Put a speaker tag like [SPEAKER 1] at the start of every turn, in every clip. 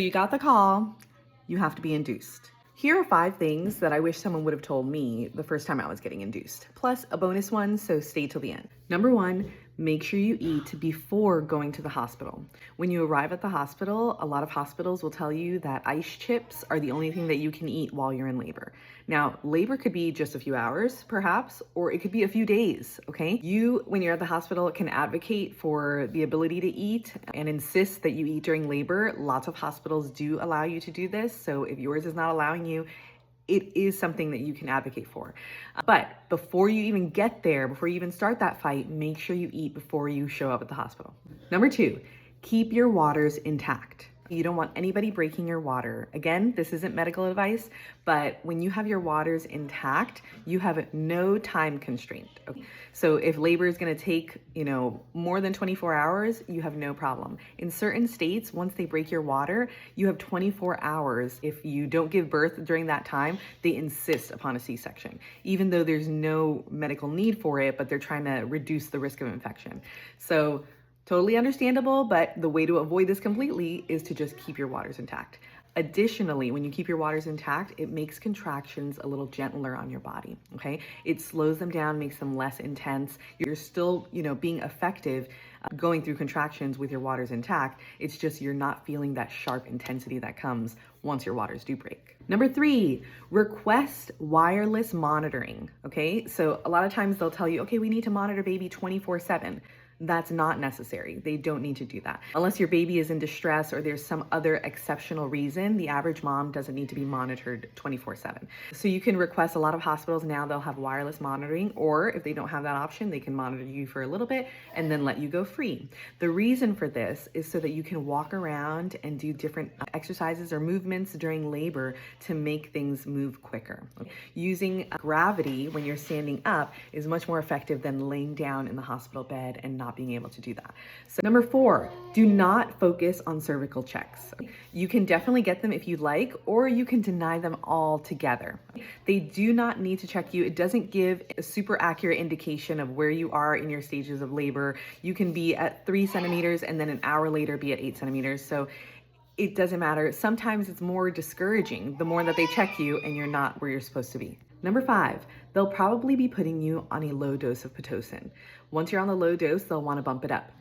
[SPEAKER 1] You got the call, you have to be induced. Here are 5 things that I wish someone would have told me the first time I was getting induced, plus a bonus one, so stay till the end. Number 1, make sure you eat before going to the hospital. When you arrive at the hospital, a lot of hospitals will tell you that ice chips are the only thing that you can eat while you're in labor. Now, labor could be just a few hours, perhaps, or it could be a few days, okay? You, when you're at the hospital, can advocate for the ability to eat and insist that you eat during labor. Lots of hospitals do allow you to do this, so if yours is not allowing you, it is something that you can advocate for. But before you even get there, before you even start that fight, make sure you eat before you show up at the hospital. Number 2, keep your waters intact. You don't want anybody breaking your water. Again, this isn't medical advice, but when you have your waters intact, you have no time constraint. Okay? So if labor is gonna take, more than 24 hours, you have no problem. In certain states, once they break your water, you have 24 hours. If you don't give birth during that time, they insist upon a C-section, even though there's no medical need for it, but they're trying to reduce the risk of infection. So totally understandable, but the way to avoid this completely is to just keep your waters intact. Additionally, when you keep your waters intact, it makes contractions a little gentler on your body, okay? It slows them down, makes them less intense. You're still, being effective going through contractions with your waters intact. It's just you're not feeling that sharp intensity that comes once your waters do break. Number 3, request wireless monitoring, okay? So a lot of times they'll tell you, okay, we need to monitor baby 24/7. That's not necessary. They don't need to do that. Unless your baby is in distress or there's some other exceptional reason, the average mom doesn't need to be monitored 24/7. So you can request, a lot of hospitals now, they'll have wireless monitoring, or if they don't have that option, they can monitor you for a little bit and then let you go free. The reason for this is so that you can walk around and do different exercises or movements during labor to make things move quicker. Using gravity when you're standing up is much more effective than laying down in the hospital bed and not being able to do that. So number 4, do not focus on cervical checks. You can definitely get them if you'd like, or you can deny them altogether. They do not need to check you. It doesn't give a super accurate indication of where you are in your stages of labor. You can be at 3 centimeters and then an hour later be at 8 centimeters. So it doesn't matter. Sometimes it's more discouraging the more that they check you and you're not where you're supposed to be. Number 5, they'll probably be putting you on a low dose of Pitocin. Once you're on the low dose, they'll want to bump it up.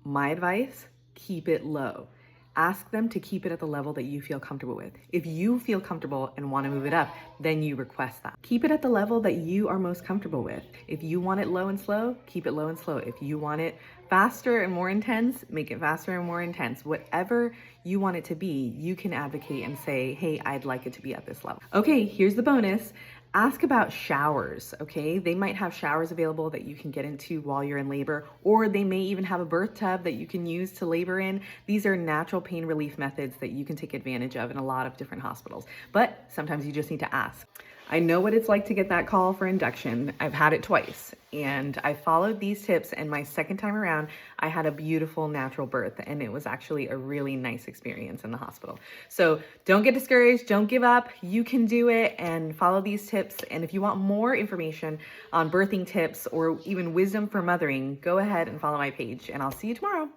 [SPEAKER 1] My advice, keep it low. Ask them to keep it at the level that you feel comfortable with. If you feel comfortable and want to move it up, then you request that. Keep it at the level that you are most comfortable with. If you want it low and slow, keep it low and slow. If you want it faster and more intense, make it faster and more intense. Whatever you want it to be, you can advocate and say, hey, I'd like it to be at this level. Okay, here's the bonus. Ask about showers, okay? They might have showers available that you can get into while you're in labor, or they may even have a birth tub that you can use to labor in. These are natural pain relief methods that you can take advantage of in a lot of different hospitals, but sometimes you just need to ask. I know what it's like to get that call for induction. I've had it twice, and I followed these tips, and my second time around, I had a beautiful natural birth, and it was actually a really nice experience in the hospital. So don't get discouraged, don't give up. You can do it, and follow these tips. And if you want more information on birthing tips or even wisdom for mothering, go ahead and follow my page, and I'll see you tomorrow.